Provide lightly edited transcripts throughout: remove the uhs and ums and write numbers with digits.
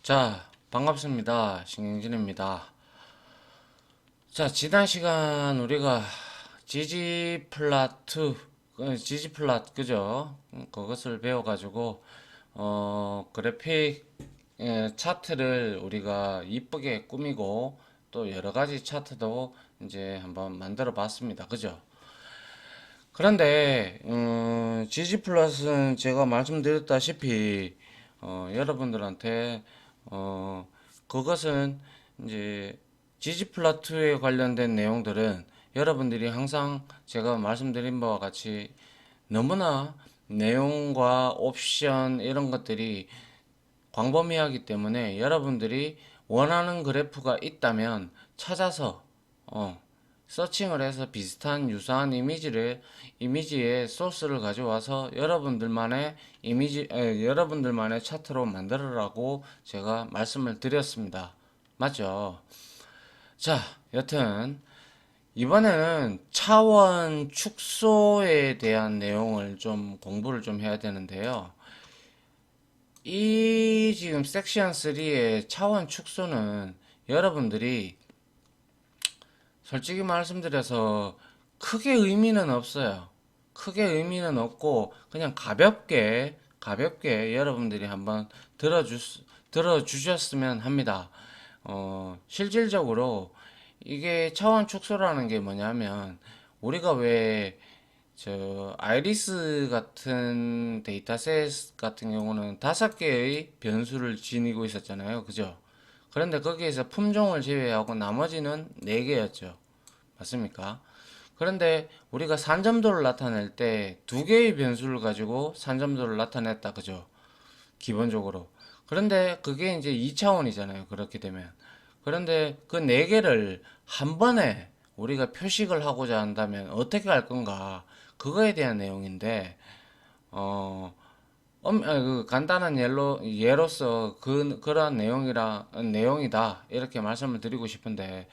자, 반갑습니다. 신경진입니다. 자, 지난 시간 우리가 지지플랫2, 지지플랫, 그죠? 그것을 배워가지고, 그래픽, 차트를 우리가 이쁘게 꾸미고, 또 여러 가지 차트도 이제 한번 만들어 봤습니다. 그죠? 그런데, 지지플랫은 제가 말씀드렸다시피, 여러분들한테, 어, 그것은 이제 지지플라투에 관련된 내용들은 여러분들이 항상 제가 말씀드린 바와 같이 너무나 내용과 옵션 이런 것들이 광범위하기 때문에 여러분들이 원하는 그래프가 있다면 찾아서 서칭을 해서 비슷한 유사한 이미지의 소스를 가져와서 여러분들만의 차트로 만들어라고 제가 말씀을 드렸습니다. 맞죠? 자, 여튼 이번에는 차원 축소에 대한 내용을 좀 공부를 좀 해야 되는데요. 이 지금 섹션 3의 차원 축소는 여러분들이 솔직히 말씀드려서 크게 의미는 없어요. 크게 의미는 없고 그냥 가볍게 여러분들이 한번 들어주셨으면 합니다. 실질적으로 이게 차원 축소라는 게 뭐냐면 우리가 왜 저 아이리스 같은 데이터셋 같은 경우는 5개의 변수를 지니고 있었잖아요. 그죠? 그런데 거기에서 품종을 제외하고 나머지는 4개였죠. 맞습니까? 그런데 우리가 산점도를 나타낼 때 2개의 변수를 가지고 산점도를 나타냈다. 그죠? 기본적으로. 그런데 그게 이제 2차원이잖아요. 그렇게 되면. 그런데 그 4개를 한 번에 우리가 표식을 하고자 한다면 어떻게 할 건가? 그거에 대한 내용인데, 어, 그 간단한 예로서 그러한 내용이다. 이렇게 말씀을 드리고 싶은데,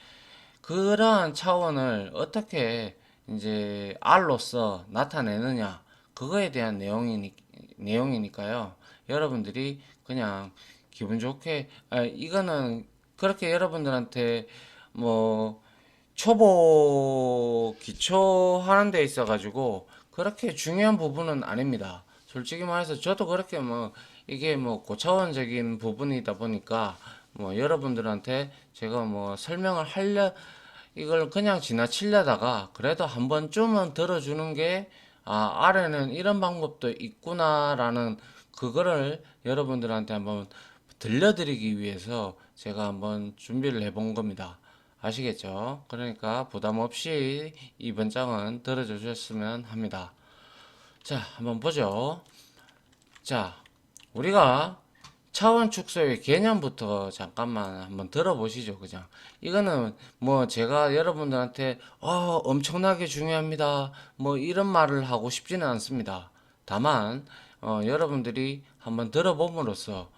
그러한 차원을 어떻게 이제 R로서 나타내느냐, 그거에 대한 내용이니까요. 여러분들이 그냥 기분 좋게, 이거는 그렇게 여러분들한테 뭐 초보 기초 하는 데 있어 가지고 그렇게 중요한 부분은 아닙니다. 솔직히 말해서 저도 그렇게 뭐 이게 뭐 고차원적인 부분이다 보니까 뭐 여러분들한테 제가 뭐 설명을 하려 이걸 그냥 지나치려다가 그래도 한 번쯤은 들어주는 게 아래는 이런 방법도 있구나라는 그거를 여러분들한테 한번 들려드리기 위해서 제가 한번 준비를 해본 겁니다. 아시겠죠? 그러니까 부담 없이 이번 장은 들어주셨으면 합니다. 자, 한번 보죠. 자, 우리가 차원 축소의 개념부터 잠깐만 한번 들어보시죠. 그냥 이거는 뭐 제가 여러분들한테 엄청나게 중요합니다. 뭐 이런 말을 하고 싶지는 않습니다. 다만 여러분들이 한번 들어봄으로써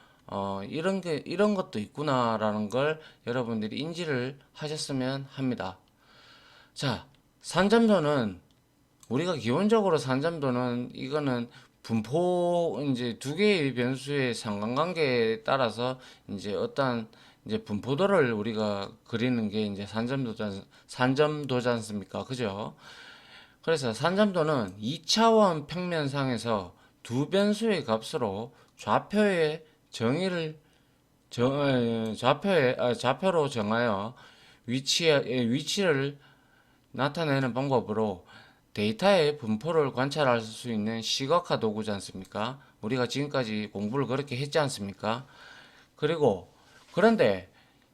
이런 것도 있구나라는 걸 여러분들이 인지를 하셨으면 합니다. 자, 산점도는 우리가 기본적으로 산점도는 이거는 분포 이제 2개의 변수의 상관관계에 따라서 이제 어떤 이제 분포도를 우리가 그리는 게 이제 산점도지 않습니까? 그죠? 그래서 산점도는 2차원 평면상에서 두 변수의 값으로 좌표의 정의를 좌표로 정하여 위치를 나타내는 방법으로 데이터의 분포를 관찰할 수 있는 시각화 도구지 않습니까? 우리가 지금까지 공부를 그렇게 했지 않습니까? 그리고 그런데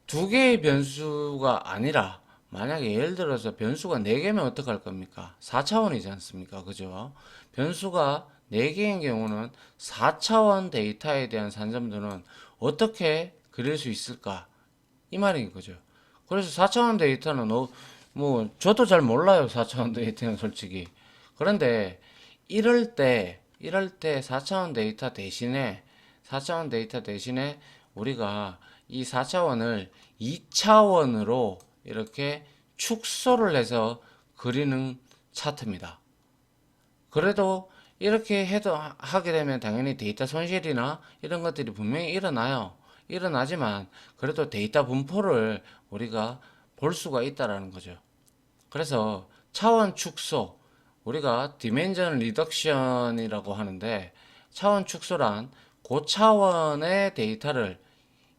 2개의 변수가 아니라 만약에 예를 들어서 변수가 4개면 어떡할 겁니까? 4차원이지 않습니까? 그죠? 변수가 4개인 경우는 4차원 데이터에 대한 산점도는 어떻게 그릴 수 있을까? 이 말인 거죠. 그래서 4차원 데이터는 뭐 저도 잘 몰라요. 4차원 데이터는 솔직히. 그런데 이럴 때 4차원 데이터 대신에 우리가 이 4차원을 2차원으로 이렇게 축소를 해서 그리는 차트입니다. 그래도 이렇게 하게 되면 당연히 데이터 손실이나 이런 것들이 분명히 일어나요. 일어나지만 그래도 데이터 분포를 우리가 볼 수가 있다라는 거죠. 그래서 차원 축소, 우리가 디멘전 리덕션이라고 하는데, 차원 축소란 고차원의 데이터를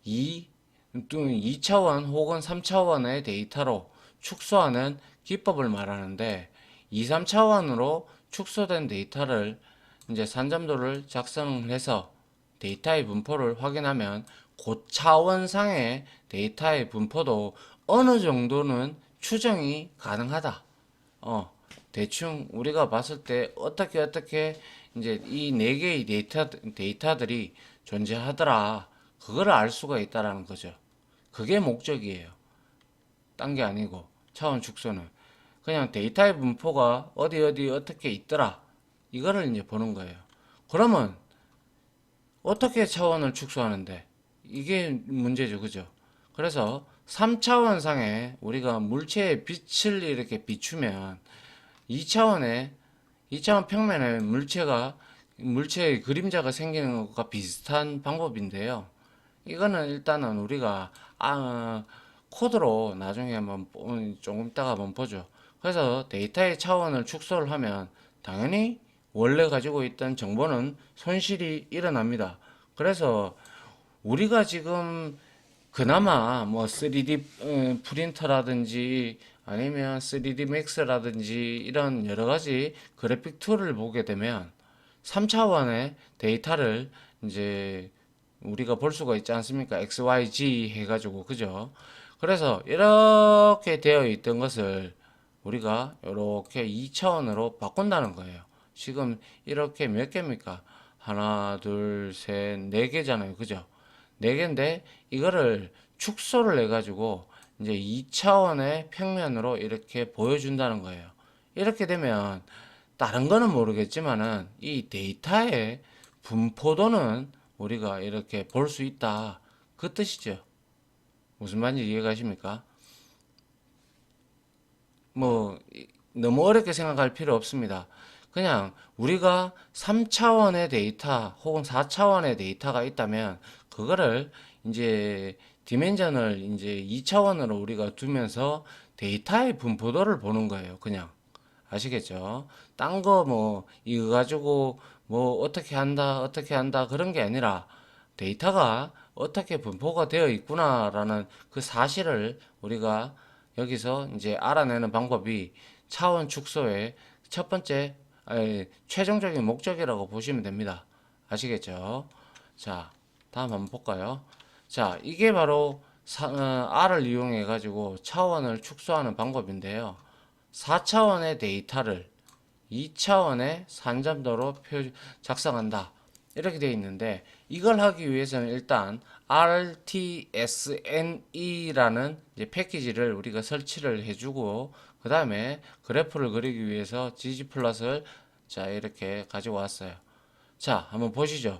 2차원 혹은 3차원의 데이터로 축소하는 기법을 말하는데, 2, 3차원으로 축소된 데이터를 이제 산점도를 작성해서 데이터의 분포를 확인하면 고차원상의 데이터의 분포도 어느 정도는 추정이 가능하다. 대충 우리가 봤을 때 어떻게 이제 이 네 개의 데이터들이 존재하더라. 그거를 알 수가 있다라는 거죠. 그게 목적이에요. 딴 게 아니고 차원 축소는 그냥 데이터의 분포가 어디 어떻게 있더라. 이거를 이제 보는 거예요. 그러면 어떻게 차원을 축소하는데? 이게 문제죠. 그죠? 그래서 3차원상에 우리가 물체의 빛을 이렇게 비추면 2차원에 2차원 평면에 물체의 그림자가 생기는 것과 비슷한 방법인데요. 이거는 일단은 우리가 코드로 나중에 한번 조금 있다가 한번 보죠. 그래서 데이터의 차원을 축소를 하면 당연히 원래 가지고 있던 정보는 손실이 일어납니다. 그래서 우리가 지금 그나마 뭐 3D 프린터라든지 아니면 3D 맥스라든지 이런 여러 가지 그래픽 툴을 보게 되면 3차원의 데이터를 이제 우리가 볼 수가 있지 않습니까? XYZ 해가지고, 그죠? 그래서 이렇게 되어 있던 것을 우리가 이렇게 2차원으로 바꾼다는 거예요. 지금 이렇게 몇 개입니까? 하나, 둘, 셋, 네 개잖아요. 그죠? 네 개인데 이거를 축소를 해가지고 이제 2차원의 평면으로 이렇게 보여준다는 거예요. 이렇게 되면 다른 거는 모르겠지만은 이 데이터의 분포도는 우리가 이렇게 볼 수 있다. 그 뜻이죠. 무슨 말인지 이해가십니까? 뭐 너무 어렵게 생각할 필요 없습니다. 그냥 우리가 3차원의 데이터 혹은 4차원의 데이터가 있다면 그거를 이제 디멘전을 이제 2차원으로 우리가 두면서 데이터의 분포도를 보는 거예요. 그냥 아시겠죠? 딴 거 뭐 이거 가지고 뭐 어떻게 한다 그런 게 아니라 데이터가 어떻게 분포가 되어 있구나라는 그 사실을 우리가 여기서 이제 알아내는 방법이 차원 축소의 첫 번째 최종적인 목적이라고 보시면 됩니다. 아시겠죠? 자, 다음 한번 볼까요? 자, 이게 바로 R을 이용해 가지고 차원을 축소하는 방법인데요. 4차원의 데이터를 2차원의 산점도로 작성한다. 이렇게 되어 있는데 이걸 하기 위해서는 일단 RTSNE라는 이제 패키지를 우리가 설치를 해주고 그 다음에 그래프를 그리기 위해서 ggplot을 자 이렇게 가지고 왔어요. 자 한번 보시죠.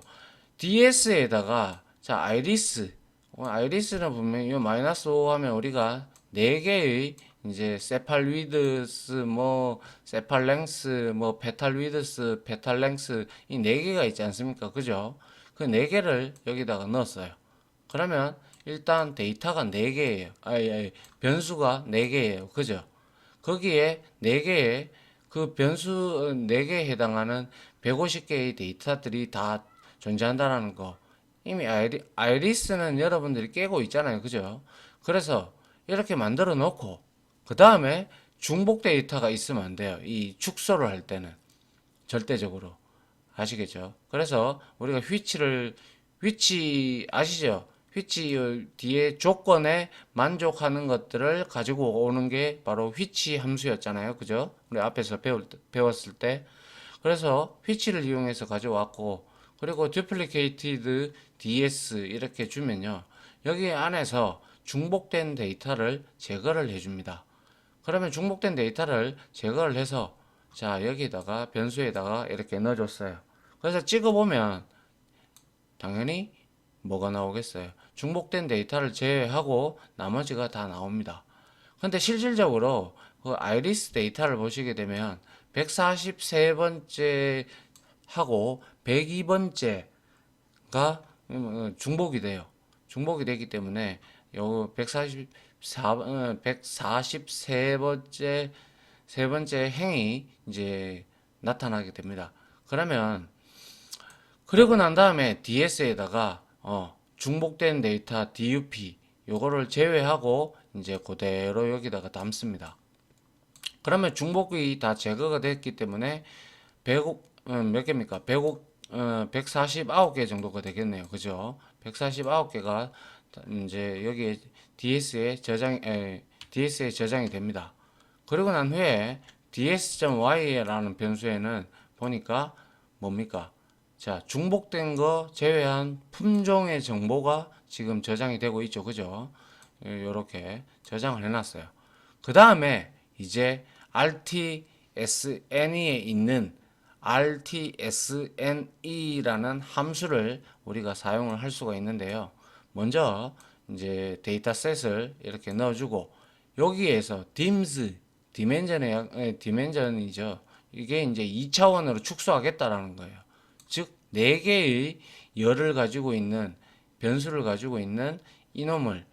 DS에다가 자 아이리스는 분명히 이 마이너스 5 하면 우리가 4개의 이제 세팔 위드스 뭐 세팔 랭스 뭐 페탈 위드스 페탈 랭스 이 4개가 있지 않습니까? 그죠? 그 4개를 여기다가 넣었어요. 그러면 일단 데이터가 4개예요. 변수가 4개예요. 그죠? 거기에 4개의 그 변수 4개에 해당하는 150개의 데이터들이 다 존재한다는 거. 이미 아이리스는 여러분들이 깨고 있잖아요. 그죠? 그래서 이렇게 만들어 놓고 그 다음에 중복 데이터가 있으면 안 돼요. 이 축소를 할 때는 절대적으로 아시겠죠? 그래서 우리가 위치 아시죠? 위치 뒤에 조건에 만족하는 것들을 가지고 오는 게 바로 위치 함수였잖아요. 그죠? 우리 앞에서 배웠을 때. 그래서 위치를 이용해서 가져왔고, 그리고 duplicated ds 이렇게 주면요. 여기 안에서 중복된 데이터를 제거를 해줍니다. 그러면 중복된 데이터를 제거를 해서 자 여기다가 변수에다가 이렇게 넣어줬어요. 그래서 찍어보면 당연히 뭐가 나오겠어요? 중복된 데이터를 제외하고 나머지가 다 나옵니다. 근데 실질적으로 그 아이리스 데이터를 보시게 되면 143번째 하고 102번째가 중복이 돼요. 중복이 되기 때문에 요 143번째 세 번째 행이 이제 나타나게 됩니다. 그러면 그리고 난 다음에 DS에다가 중복된 데이터 DUP 요거를 제외하고 이제 그대로 여기다가 담습니다. 그러면 중복이 다 제거가 됐기 때문에 100억 몇 개입니까? 149개 정도가 되겠네요. 그죠? 149개가 이제 여기에 DS에 저장이 됩니다. 그리고 난 후에 ds.y라는 변수에는 보니까 뭡니까? 자, 중복된 거 제외한 품종의 정보가 지금 저장이 되고 있죠. 그죠? 이렇게 저장을 해놨어요. 그 다음에 이제 rtsne에 있는 rtsne라는 함수를 우리가 사용을 할 수가 있는데요. 먼저 이제 데이터셋을 이렇게 넣어주고 여기에서 디멘전이죠. 이게 이제 2차원으로 축소하겠다라는 거예요. 즉 4개의 열을 가지고 있는 변수를 가지고 있는 이놈을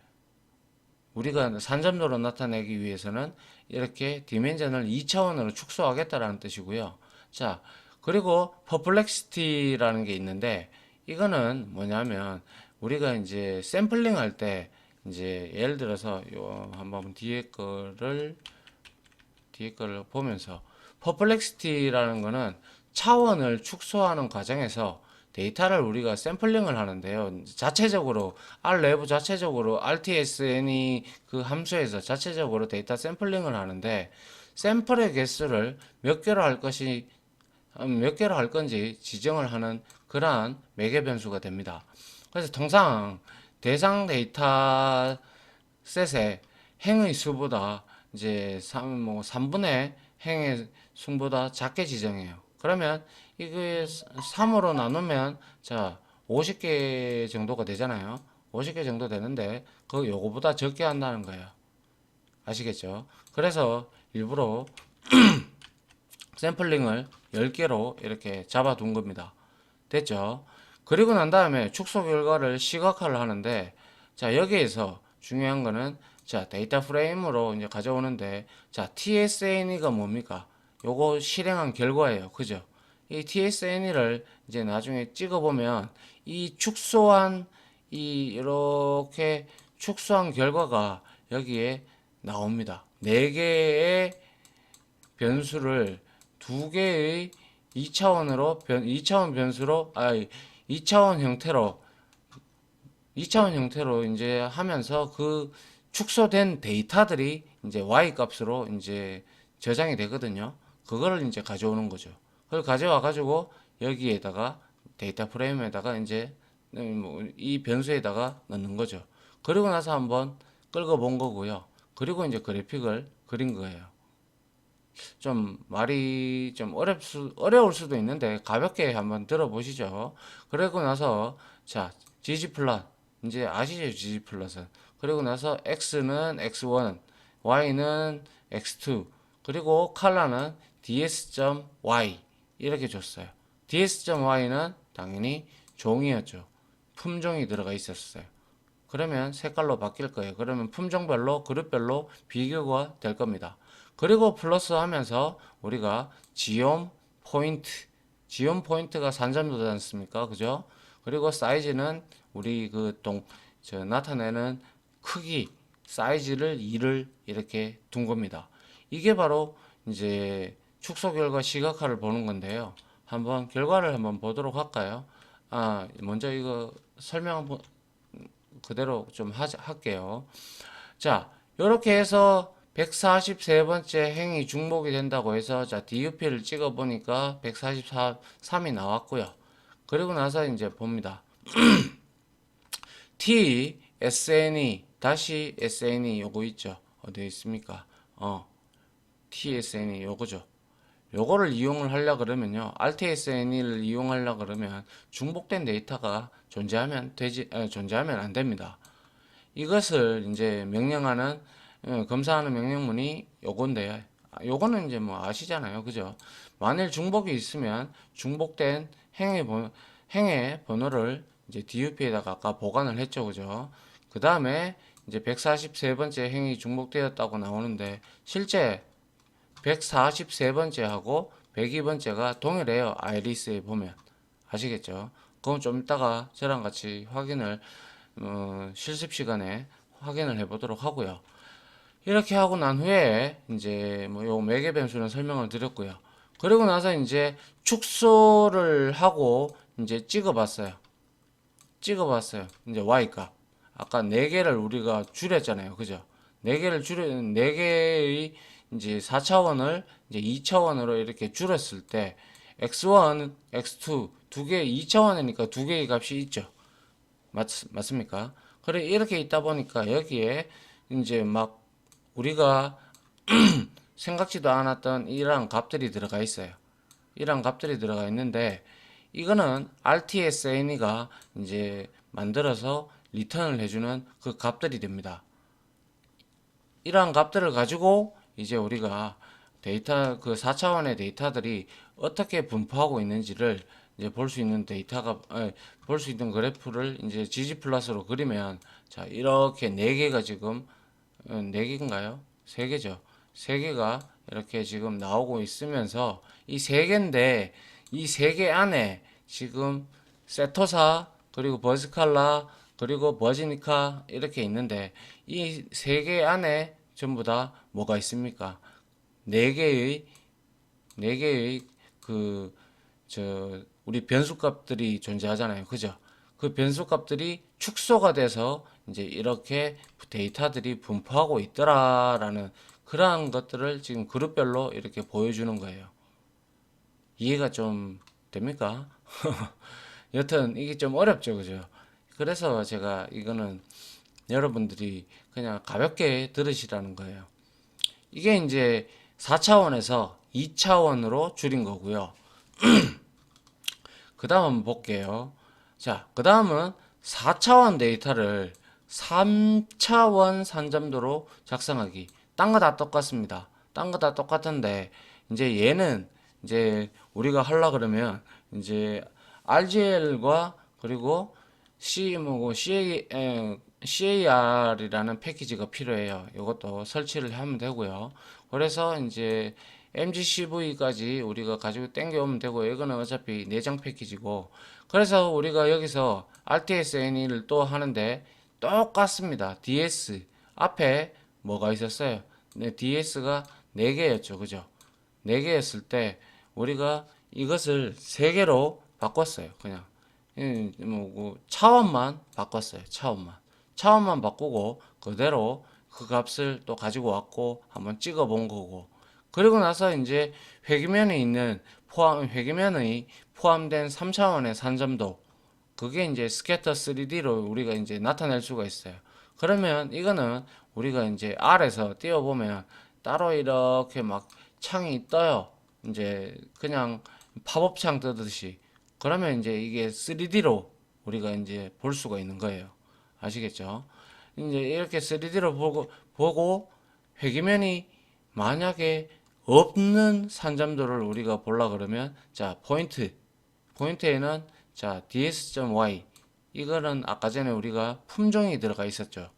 우리가 산점도로 나타내기 위해서는 이렇게 디멘전을 2차원으로 축소하겠다라는 뜻이고요. 자, 그리고 퍼플렉시티라는 게 있는데 이거는 뭐냐면 우리가 이제 샘플링 할 때 이제 예를 들어서 요 한번 뒤에 거를 보면서 퍼플렉시티라는 거는 차원을 축소하는 과정에서 데이터를 우리가 샘플링을 하는데요. 자체적으로 R 내부 자체적으로 RTSN이 그 함수에서 자체적으로 데이터 샘플링을 하는데 샘플의 개수를 몇 개로 할 건지 지정을 하는 그러한 매개 변수가 됩니다. 그래서 통상 대상 데이터 셋의 행의 수보다 이제 3분의 행의 수보다 작게 지정해요. 그러면 이게 3으로 나누면 자 50개 정도가 되잖아요. 50개 정도 되는데 그 요거보다 적게 한다는 거예요. 아시겠죠? 그래서 일부러 샘플링을 10개로 이렇게 잡아둔 겁니다. 됐죠? 그리고 난 다음에 축소 결과를 시각화를 하는데 자 여기에서 중요한 거는 자 데이터 프레임으로 이제 가져오는데 자 TSNE가 뭡니까? 요거 실행한 결과예요. 그죠? 이 TSNE를 이제 나중에 찍어보면 이 축소한 이렇게 축소한 결과가 여기에 나옵니다. 4개의 변수를 2개의 2차원 변수로 2차원 형태로 이제 하면서 그 축소된 데이터들이 이제 y 값으로 이제 저장이 되거든요. 그거를 이제 가져오는 거죠. 그걸 가져와 가지고 여기에다가 데이터 프레임에다가 이제 이 변수에다가 넣는 거죠. 그리고 나서 한번 끌고 본 거고요. 그리고 이제 그래픽을 그린 거예요. 좀 말이 좀 어려울 수도 있는데 가볍게 한번 들어보시죠. 그리고 나서 자 gg플롯 이제 아시죠? gg플롯은 그리고 나서 x는 x1 y는 x2 그리고 컬러는 ds.y 이렇게 줬어요. ds.y는 당연히 종이었죠. 품종이 들어가 있었어요. 그러면 색깔로 바뀔 거예요. 그러면 품종별로 그룹별로 비교가 될 겁니다. 그리고 플러스 하면서 우리가 지온 포인트가 산점도지 않습니까? 그죠? 그리고 사이즈는 우리 나타내는 크기, 사이즈를 2를 이렇게 둔 겁니다. 이게 바로 이제 축소 결과 시각화를 보는 건데요. 한번 결과를 한번 보도록 할까요? 먼저 이거 설명 그대로 좀 할게요. 자, 이렇게 해서 143번째 행이 중복이 된다고 해서 자, DUP를 찍어 보니까 143이 나왔고요. 그리고 나서 이제 봅니다. T, SNE, 다시 SNE 요거 있죠. 어디 있습니까? TSNE 요거죠. 요거를 이용을 하려 그러면요. RTSNE를 이용하려 그러면 중복된 데이터가 존재하면 안 됩니다. 이것을 이제 명령하는 검사하는 명령문이 요건데 요거는 이제 뭐 아시잖아요. 그죠? 만일 중복이 있으면 중복된 행의 번호를 이제 DUP에다가 아까 보관을 했죠. 그죠? 그 다음에 이제 143번째 행위 중복되었다고 나오는데 실제 143번째하고 102번째가 동일해요. 아이리스에 보면. 아시겠죠? 그건 좀 이따가 저랑 같이 확인을 실습 시간에 확인을 해보도록 하고요. 이렇게 하고 난 후에 이제 뭐 요 매개 변수는 설명을 드렸고요. 그리고 나서 이제 축소를 하고 이제 찍어봤어요. 이제 y 값. 아까 4개를 우리가 줄였잖아요. 그죠? 4개를 줄여 4개의 이제 4차원을 이제 2차원으로 이렇게 줄였을 때 x1, x2 두 개 2차원이니까 두 개의 값이 있죠. 맞습니까? 그래 이렇게 있다 보니까 여기에 이제 막 우리가 생각지도 않았던 이러한 값들이 들어가 있어요. 이러한 값들이 들어가 있는데 이거는 RTSN이가 이제 만들어서 리턴을 해주는 그 값들이 됩니다. 이러한 값들을 가지고 이제 우리가 데이터 그 4차원의 데이터들이 어떻게 분포하고 있는지를 이제 볼 수 있는 볼 수 있는 그래프를 이제 GG 플러스로 그리면 자 이렇게 4개가 지금 4개인가요? 3개죠. 3개가 이렇게 지금 나오고 있으면서 이 3개인데 이 3개 안에 지금 세토사 그리고 버즈칼라 그리고 버지니카 이렇게 있는데 이 3개 안에 전부 다 뭐가 있습니까? 4개의 4개의 그 우리 변수값들이 존재하잖아요. 그죠? 그 변수값들이 축소가 돼서 이제 이렇게 데이터들이 분포하고 있더라라는 그러한 것들을 지금 그룹별로 이렇게 보여주는 거예요. 이해가 좀 됩니까? 여튼 이게 좀 어렵죠, 그죠? 그래서 제가 이거는 여러분들이 그냥 가볍게 들으시라는 거예요. 이게 이제 4차원에서 2차원으로 줄인 거고요. 그 다음 한번 볼게요. 자, 그 다음은 4차원 데이터를 3차원 산점도로 작성하기. 딴 거 다 똑같습니다. 딴 거 다 똑같은데, 이제 얘는 이제 우리가 하려 그러면 이제 RGL과 그리고 CAR이라는 패키지가 필요해요. 이것도 설치를 하면 되고요. 그래서 이제 MGCV까지 우리가 가지고 땡겨오면 되고, 이거는 어차피 내장 패키지고, 그래서 우리가 여기서 RTSN을 또 하는데 똑같습니다. DS 앞에 뭐가 있었어요? 네, DS가 4개였죠. 그죠? 4개였을 때 우리가 이것을 3개로 바꿨어요. 그냥 차원만 바꿨어요. 차원만 바꾸고 그대로 그 값을 또 가지고 왔고 한번 찍어 본 거고, 그리고 나서 이제 회기면의 포함된 3차원의 산점도, 그게 이제 스캐터 3D로 우리가 이제 나타낼 수가 있어요. 그러면 이거는 우리가 이제 R에서 띄워보면 따로 이렇게 막 창이 떠요. 이제 그냥 팝업창 뜨듯이. 그러면 이제 이게 3D로 우리가 이제 볼 수가 있는 거예요. 아시겠죠? 이제 이렇게 3D로 보고 회기면이 만약에 없는 산점도를 우리가 보려 그러면 자 포인트에는 자 ds.y, 이거는 아까 전에 우리가 품종이 들어가 있었죠.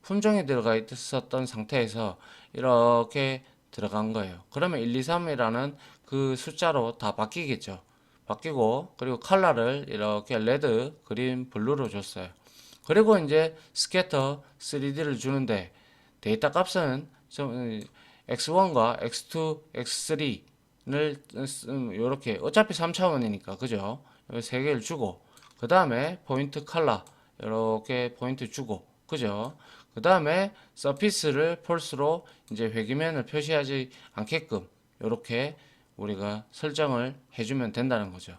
품종이 들어가 있었던 상태에서 이렇게 들어간 거예요. 그러면 1, 2, 3이라는 그 숫자로 다 바뀌겠죠. 바뀌고, 그리고 컬러를 이렇게 레드, 그린, 블루로 줬어요. 그리고 이제 스캐터 3D를 주는데 데이터 값은 x1과 x2, x3를 이렇게 어차피 3차원이니까 그죠? 3개를 주고, 그 다음에 포인트 컬러 이렇게 포인트 주고, 그죠? 그 다음에 서피스를 폴스로 이제 회기면을 표시하지 않게끔 이렇게 우리가 설정을 해주면 된다는 거죠.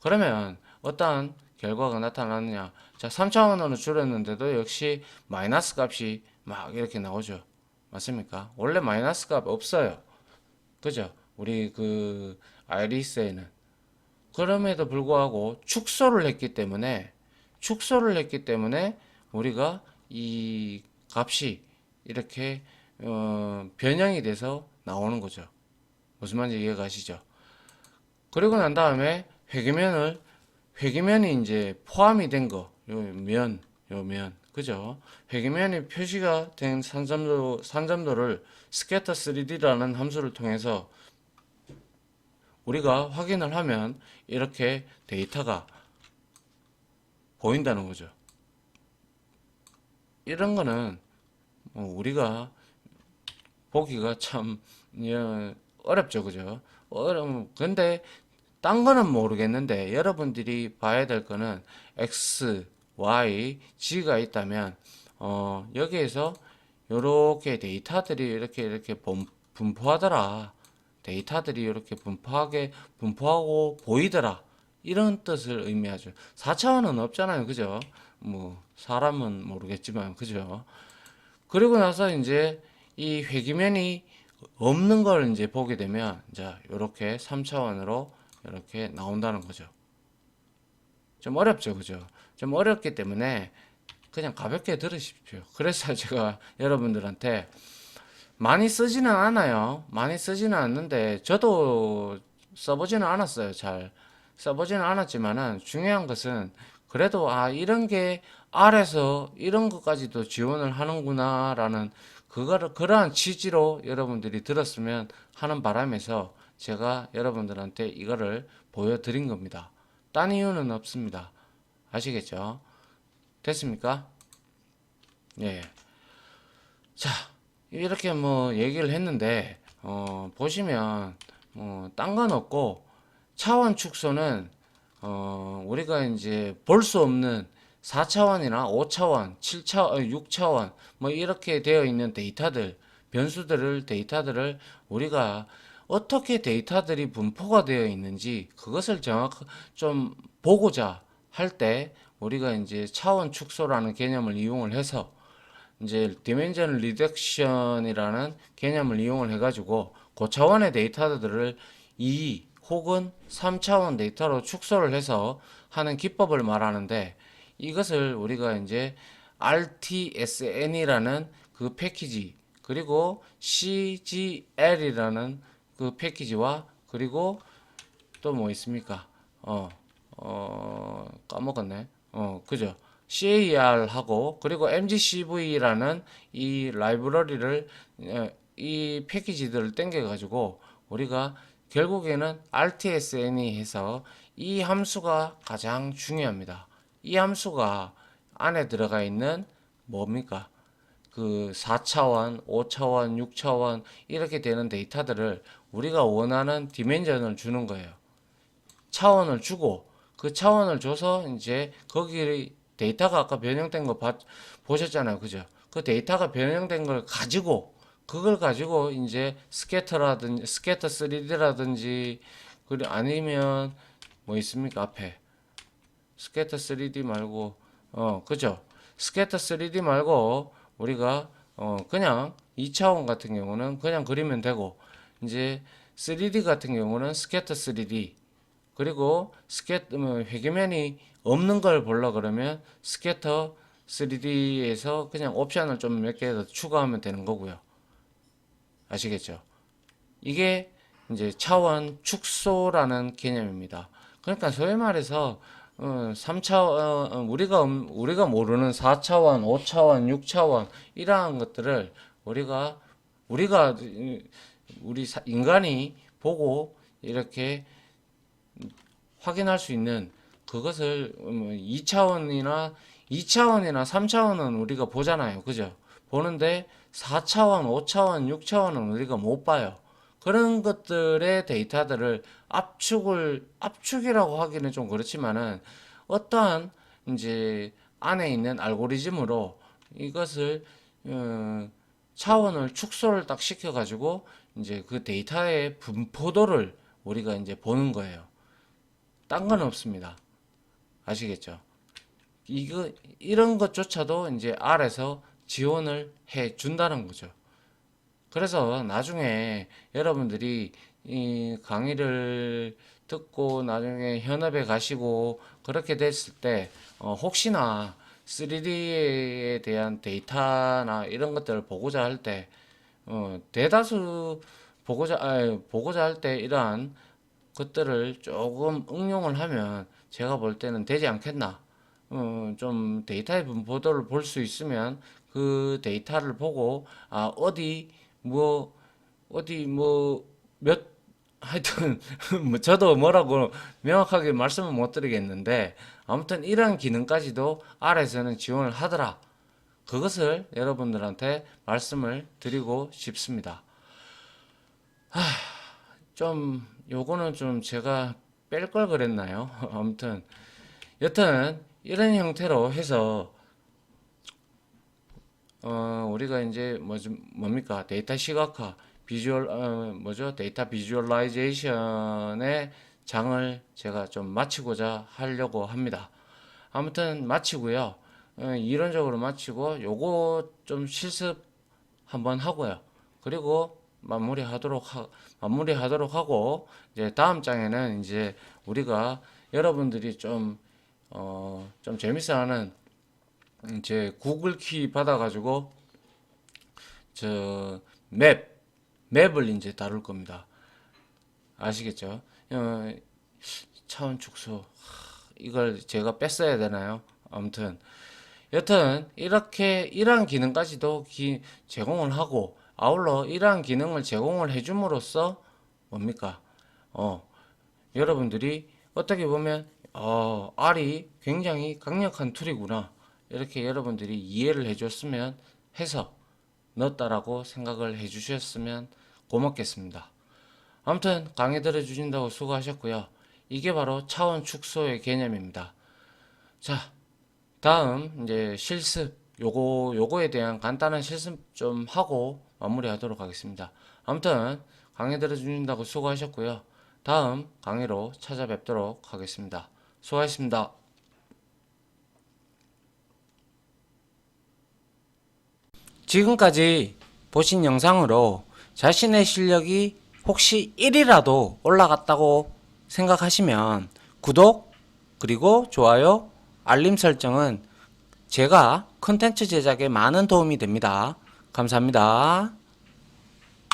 그러면 어떠한 결과가 나타나느냐? 자, 3차원으로 줄였는데도 역시 마이너스 값이 막 이렇게 나오죠. 맞습니까? 원래 마이너스 값 없어요. 그죠? 우리 그 아이리스에는. 그럼에도 불구하고 축소를 했기 때문에 우리가 이 값이 이렇게 변형이 돼서 나오는 거죠. 무슨 말인지 이해가 가시죠? 그리고 난 다음에 회계면이 이제 포함이 된 거, 요 면, 그죠? 회계면이 표시가 된 산점도를 스캐터 3D라는 함수를 통해서 우리가 확인을 하면 이렇게 데이터가 보인다는 거죠. 이런 거는 우리가 보기가 참 어렵죠, 그죠? 근데 딴 거는 모르겠는데 여러분들이 봐야 될 거는 X, Y, G가 있다면 여기에서 이렇게 데이터들이 이렇게 분포하더라. 데이터들이 이렇게 분포하고 보이더라. 이런 뜻을 의미하죠. 4차원은 없잖아요. 그죠? 뭐 사람은 모르겠지만 그죠? 그리고 나서 이제 이 회기면이 없는 걸 이제 보게 되면 자, 이렇게 3차원으로 이렇게 나온다는 거죠. 좀 어렵죠, 그죠? 좀 어렵기 때문에 그냥 가볍게 들으십시오. 그래서 제가 여러분들한테 많이 쓰지는 않아요. 많이 쓰지는 않는데 저도 써보지는 않았어요. 잘 써보지는 않았지만은 중요한 것은 그래도 이런 게 R에서 이런 것까지도 지원을 하는구나라는 그거를 그러한 취지로 여러분들이 들었으면 하는 바람에서 제가 여러분들한테 이거를 보여드린 겁니다. 딴 이유는 없습니다. 아시겠죠? 됐습니까? 예. 자, 이렇게 뭐 얘기를 했는데, 보시면, 딴 건 없고, 차원 축소는, 우리가 이제 볼 수 없는 4차원이나 5차원, 7차원, 6차원, 뭐 이렇게 되어 있는 데이터들을 우리가 어떻게 데이터들이 분포가 되어 있는지 그것을 좀 보고자 할 때 우리가 이제 차원 축소라는 개념을 이용을 해서 이제 디멘전 리덕션이라는 개념을 이용을 해가지고 고차원의 데이터들을 2 혹은 3차원 데이터로 축소를 해서 하는 기법을 말하는데 이것을 우리가 이제 RTSN이라는 그 패키지 그리고 CGL이라는 그 패키지와 그리고 또 뭐 있습니까? 까먹었네. 그죠? CAR하고 그리고 MGCV라는 이 라이브러리를 이 패키지들을 땡겨 가지고 우리가 결국에는 RTSN이 해서 이 함수가 가장 중요합니다. 이 함수가 안에 들어가 있는 뭡니까? 그 4차원, 5차원, 6차원 이렇게 되는 데이터들을 우리가 원하는 디멘전을 주는 거예요. 차원을 주고 그 차원을 줘서 이제 거기 데이터가 아까 변형된 거 보셨잖아요. 그죠? 그 데이터가 변형된 걸 가지고 그걸 가지고 이제 스캐터 3D라든지 그리고 아니면 뭐 있습니까? 앞에 스캐터 3D 말고 그죠? 스캐터 3D 말고 우리가 그냥 2차원 같은 경우는 그냥 그리면 되고 이제 3D 같은 경우는 스캐터 3D 그리고 회계면이 없는 걸 보려 그러면 스캐터 3D에서 그냥 옵션을 좀 몇 개 더 추가하면 되는 거고요. 아시겠죠? 이게 이제 차원 축소라는 개념입니다. 그러니까 소위 말해서 3차원 우리가 모르는 4차원, 5차원, 6차원 이러한 것들을 우리가 우리 인간이 보고 이렇게 확인할 수 있는 그것을 2차원이나 3차원은 우리가 보잖아요. 그죠? 보는데 4차원, 5차원, 6차원은 우리가 못 봐요. 그런 것들의 데이터들을 압축이라고 하기는 좀 그렇지만은 어떠한 이제 안에 있는 알고리즘으로 이것을 차원을 축소를 딱 시켜가지고 이제 그 데이터의 분포도를 우리가 이제 보는 거예요. 딴 건 없습니다. 아시겠죠? 이런 것조차도 이제 R에서 지원을 해 준다는 거죠. 그래서 나중에 여러분들이 이 강의를 듣고 나중에 현업에 가시고 그렇게 됐을 때 혹시나 3D에 대한 데이터나 이런 것들을 보고자 할 때 대다수 보고자 할 때 이러한 것들을 조금 응용을 하면 제가 볼 때는 되지 않겠나 좀 데이터의 분포도를 볼 수 있으면 그 데이터를 보고 어디 뭐 몇 하여튼 뭐 저도 뭐라고 명확하게 말씀은 못 드리겠는데 아무튼 이런 기능까지도 R에서는 지원을 하더라. 그것을 여러분들한테 말씀을 드리고 싶습니다. 좀 요거는 좀 제가 뺄 걸 그랬나요? 아무튼 여튼 이런 형태로 해서 우리가 이제 뭡니까? 데이터 시각화, 데이터 비주얼라이제이션의 장을 제가 좀 마치고자 하려고 합니다. 아무튼 마치고요. 이론적으로 마치고 요거 좀 실습 한번 하고요. 그리고 마무리하도록 하고 이제 다음 장에는 이제 우리가 여러분들이 좀 재밌어하는 이제 구글 키 받아가지고 저 맵을 이제 다룰 겁니다. 아시겠죠? 차원 축소 이걸 제가 뺐어야 되나요? 아무튼 여튼 이렇게 이러한 기능까지도 제공을 하고 아울러 이러한 기능을 제공을 해줌으로써 뭡니까? 여러분들이 어떻게 보면 R이 굉장히 강력한 툴이구나 이렇게 여러분들이 이해를 해줬으면 해서 넣었다라고 생각을 해주셨으면 고맙겠습니다. 아무튼 강의 들어주신다고 수고하셨고요. 이게 바로 차원 축소의 개념입니다. 자, 다음 이제 실습 요거에 대한 간단한 실습 좀 하고 마무리하도록 하겠습니다. 아무튼 강의 들어주신다고 수고하셨고요. 다음 강의로 찾아뵙도록 하겠습니다. 수고하셨습니다. 지금까지 보신 영상으로 자신의 실력이 혹시 1이라도 올라갔다고 생각하시면 구독 그리고 좋아요 알림 설정은 제가 컨텐츠 제작에 많은 도움이 됩니다. 감사합니다.